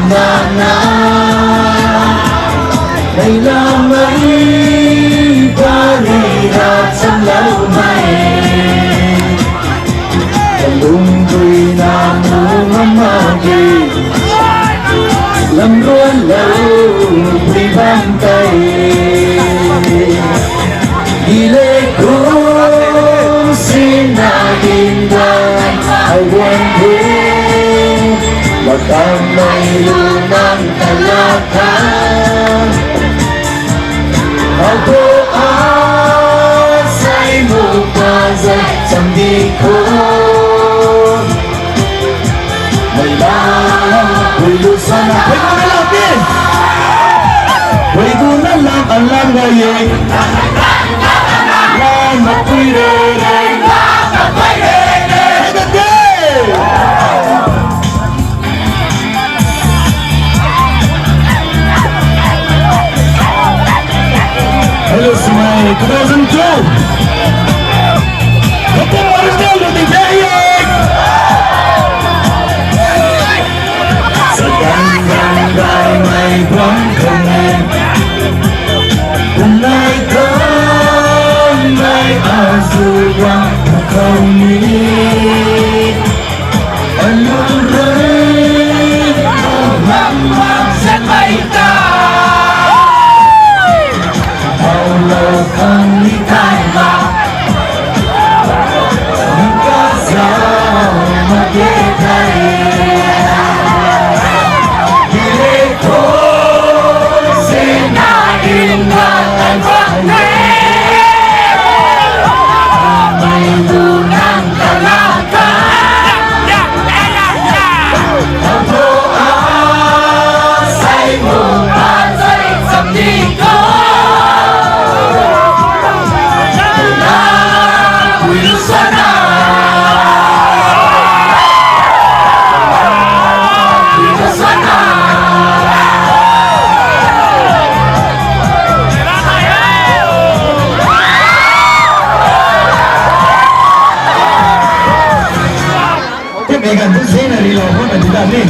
Kenangan ay lamay parirat sa laumay. Kalungkoy na mumamagi, lamruan lau pribantay. Dili kong sinagindang awan ko, batang may lunang talakang. Ako asay mo pasay samdi ko, may lahulusan na. Pwede ko na lang, Pin! Pwede ko na lang ang langayin. Hello, Smile 2002. Kapag Marisol, Luting Dayek! Sa gandang may bangkangan, kulay ka may aswang kaunit. Anong rin ang mamang sa kaita? Paulo kang litama, magkasama kita'y dili ko sinaingan may lunang talaga. Ako asay mo pasay samdi ko, Wilson na. May ganito sa'yo, narilaw ko, nagdami.